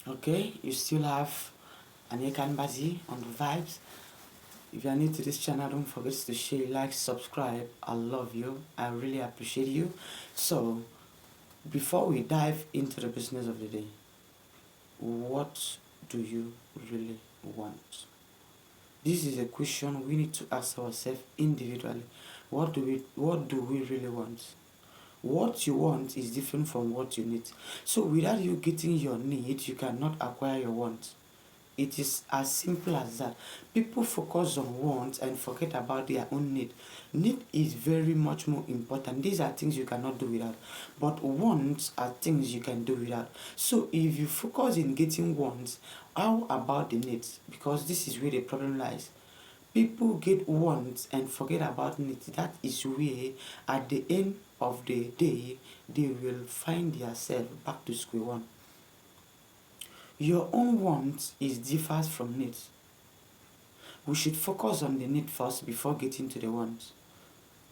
Okay, you still have Anikan Bazi on the vibes. If you are new to this channel, don't forget to share, like, subscribe. I love you. I really appreciate you. So, before we dive into the business of the day, what do you really want? This is a question we need to ask ourselves individually. What do we really want? What you want is different from what you need. So without you getting your need, you cannot acquire your want. It is as simple as that. People focus on wants and forget about their own need. Need is very much more important. These are things you cannot do without. But wants are things you can do without. So if you focus in getting wants, how about the needs? Because this is where the problem lies. People get wants and forget about needs. That is where at the end of the day they will find themselves back to square one. Your own want is differs from needs. We should focus on the need first before getting to the want.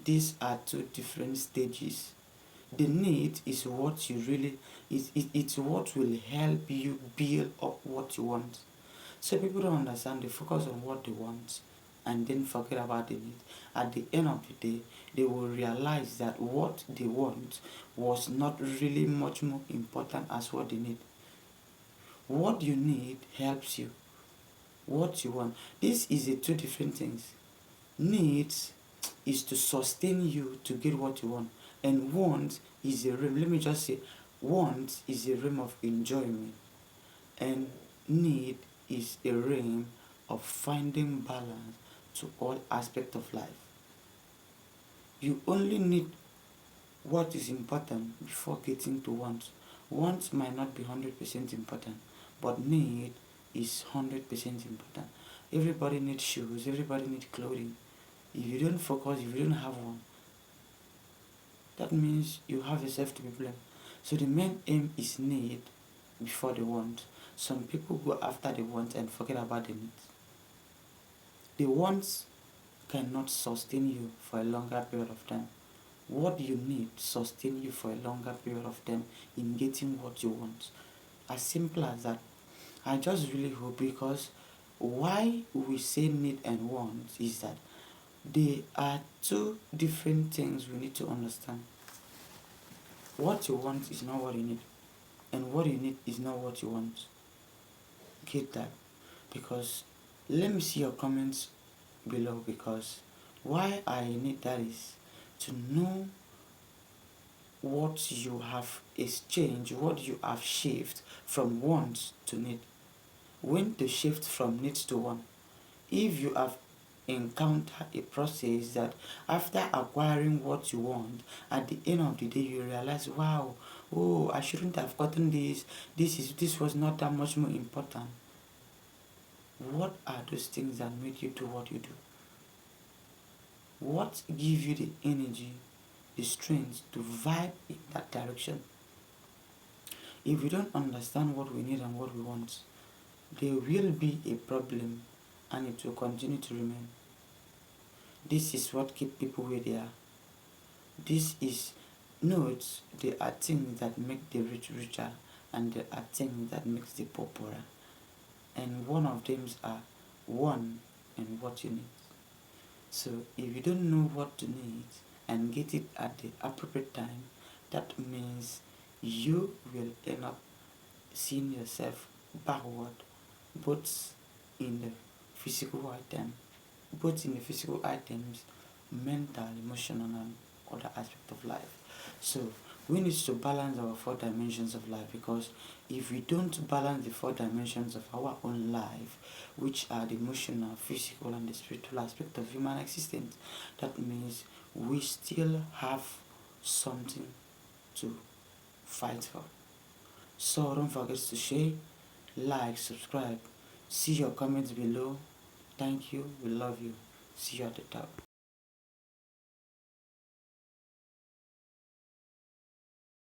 These are two different stages. The need is what you really it's what will help you build up what you want. So people don't understand, they focus on what they want and then forget about the need. At the end of the day, they will realize that what they want was not really much more important as what they need. What you need helps you. What you want. This is a two different things. Needs is to sustain you to get what you want. And want is a realm. Let me just say, want is a realm of enjoyment. And need is a realm of finding balance to all aspects of life. You only need what is important before getting to want. Want might not be 100% important, but need is 100% important. Everybody needs shoes, everybody needs clothing. If you don't focus, if you don't have one, that means you have yourself to be blamed. So the main aim is need before the want. Some people go after the want and forget about the needs. The wants cannot sustain you for a longer period of time. What you need sustain you for a longer period of time in getting what you want. As simple as that. I just really hope, because why we say need and want is that they are two different things we need to understand. What you want is not what you need, and what you need is not what you want. Get that? Because let me see your comments below, because why I need that is to know what you have exchanged, what you have shifted from want to need. When to shift from need to want. If you have encountered a process that after acquiring what you want, at the end of the day you realize, wow, oh, I shouldn't have gotten this. This was not that much more important. What are those things that make you do what you do? What gives you the energy, the strength to vibe in that direction? If we don't understand what we need and what we want, there will be a problem and it will continue to remain. This is what keeps people where they are. This is notes, there are things that make the rich richer and there are things that makes the poor poorer. And one of them are one and what you need. So if you don't know what to need and get it at the appropriate time, that means you will end up seeing yourself backward, both in the physical item, both in the physical items, mental, emotional, and other aspect of life. So we need to balance our four dimensions of life, because if we don't balance the four dimensions of our own life, which are the emotional, physical, and the spiritual aspect of human existence, that means we still have something to fight for. So don't forget to share, like, subscribe. See your comments below. Thank you. We love you. See you at the top.